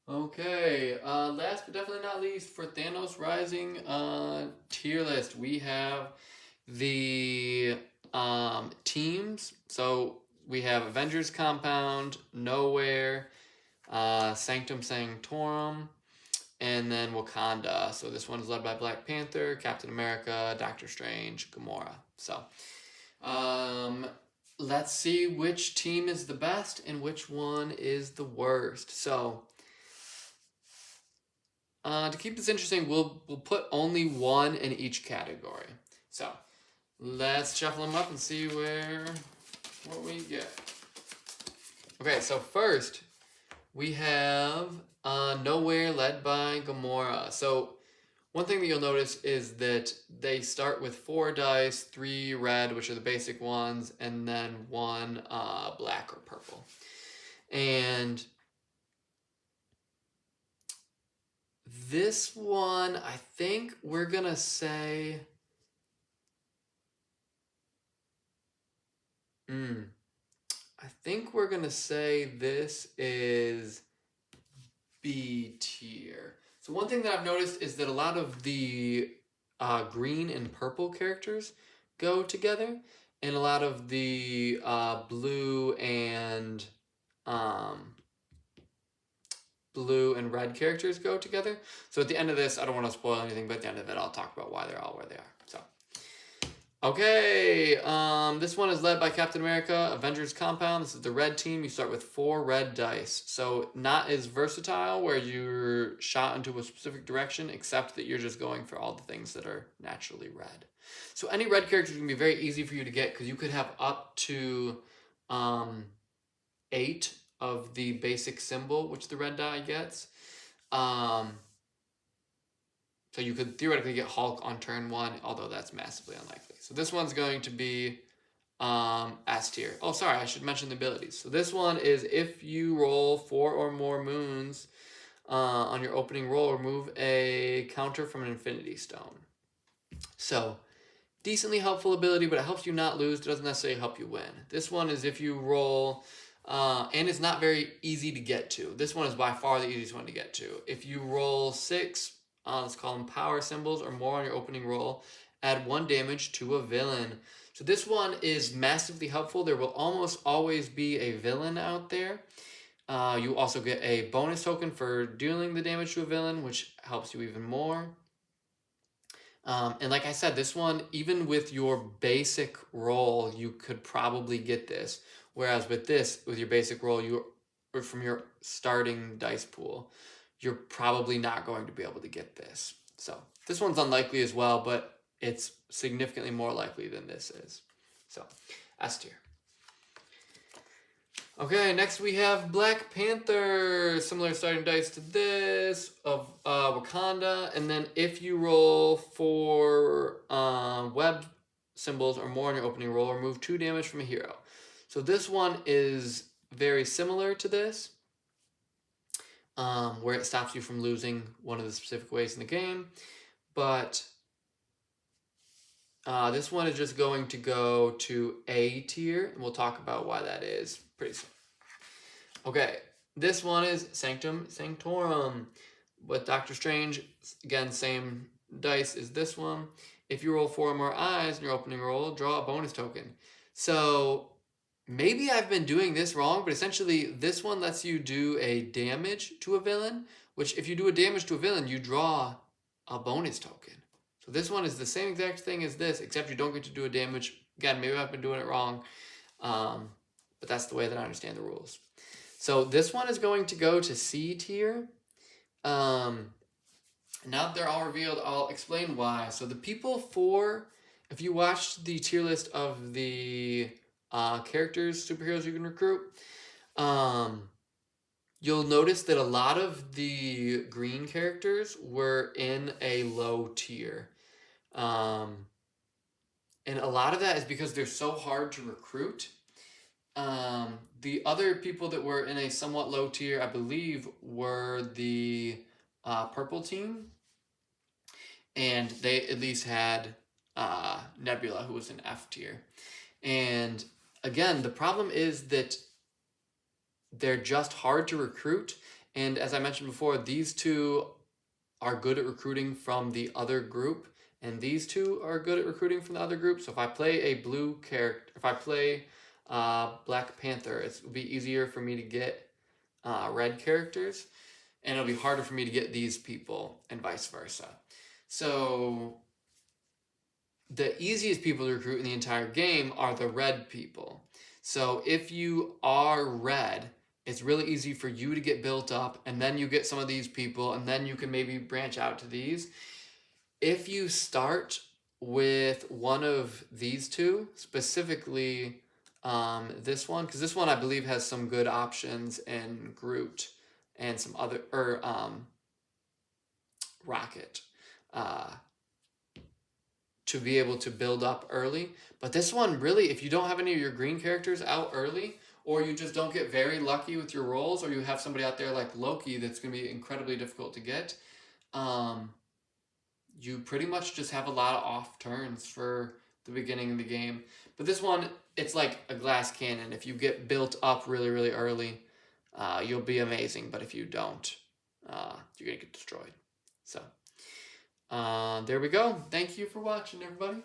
Okay, last but definitely not least, for Thanos Rising tier list, we have the teams. So we have Avengers Compound, Nowhere, Sanctum Sanctorum, and then Wakanda. So this one is led by Black Panther, Captain America, Doctor Strange, Gamora. So um, let's see which team is the best and which one is the worst. So to keep this interesting, we'll put only one in each category. So let's shuffle them up and see what we get. Okay, so first we have Nowhere, led by Gamora. So one thing that you'll notice is that they start with 4 dice, 3 red, which are the basic ones, and then 1 black or purple. And this one, I think we're gonna say. I think we're gonna say this is B tier. So one thing that I've noticed is that a lot of the green and purple characters go together, and a lot of the um, blue and red characters go together. So at the end of this, I don't want to spoil anything, but at the end of it, I'll talk about why they're all where they are. So. Okay, this one is led by Captain America, Avengers Compound. This is the red team. You start with 4 red dice. So not as versatile where you're shot into a specific direction, except that you're just going for all the things that are naturally red. So any red characters can be very easy for you to get because you could have up to 8 of the basic symbol, which the red die gets. So you could theoretically get Hulk on turn 1, although that's massively unlikely. So this one's going to be S tier. Oh, sorry, I should mention the abilities. So this one is if you roll 4 or more moons on your opening roll, remove a counter from an Infinity Stone. So decently helpful ability, but it helps you not lose. It doesn't necessarily help you win. This one is if you roll, and it's not very easy to get to. This one is by far the easiest one to get to. If you roll 6, let's call them power symbols or more on your opening roll, add 1 damage to a villain. So this one is massively helpful. There will almost always be a villain out there. You also get a bonus token for dealing the damage to a villain, which helps you even more. And like I said, this one, even with your basic roll, you could probably get this. Whereas with this, with your basic roll, or from your starting dice pool, you're probably not going to be able to get this. So this one's unlikely as well, but it's significantly more likely than this is. So S tier. Okay, next we have Black Panther. Similar starting dice to this of Wakanda. And then if you roll 4 web symbols or more on your opening roll, remove 2 damage from a hero. So this one is very similar to this, where it stops you from losing one of the specific ways in the game. But this one is just going to go to A tier, and we'll talk about why that is pretty soon. Okay, this one is Sanctum Sanctorum. With Doctor Strange, again, same dice as this one. If you roll 4 or more eyes in your opening roll, draw a bonus token. So maybe I've been doing this wrong, but essentially this one lets you do a damage to a villain, which if you do a damage to a villain, you draw a bonus token. So this one is the same exact thing as this, except you don't get to do a damage. Again, maybe I've been doing it wrong, but that's the way that I understand the rules. So this one is going to go to C tier. Now that they're all revealed, I'll explain why. So the people for, if you watched the tier list of the characters, superheroes you can recruit, you'll notice that a lot of the green characters were in a low tier. And a lot of that is because they're so hard to recruit. The other people that were in a somewhat low tier, I believe, were the purple team. And they at least had Nebula, who was in F tier. And again, the problem is that they're just hard to recruit, And as I mentioned before, these two are good at recruiting from the other group, and these two are good at recruiting from the other group. So if I play a blue character, if I play Black Panther, it will be easier for me to get red characters, and it'll be harder for me to get these people, and vice versa. So the easiest people to recruit in the entire game are the red people. So if you are red, it's really easy for you to get built up, and then you get some of these people, and then you can maybe branch out to these. If you start with one of these two, specifically this one, because this one I believe has some good options in Groot and some other, or Rocket, to be able to build up early. But this one, really, if you don't have any of your green characters out early, or you just don't get very lucky with your rolls, or you have somebody out there like Loki that's going to be incredibly difficult to get, you pretty much just have a lot of off turns for the beginning of the game. But this one, it's like a glass cannon. If you get built up really, really early, you'll be amazing. But if you don't, you're going to get destroyed. So there we go. Thank you for watching, everybody.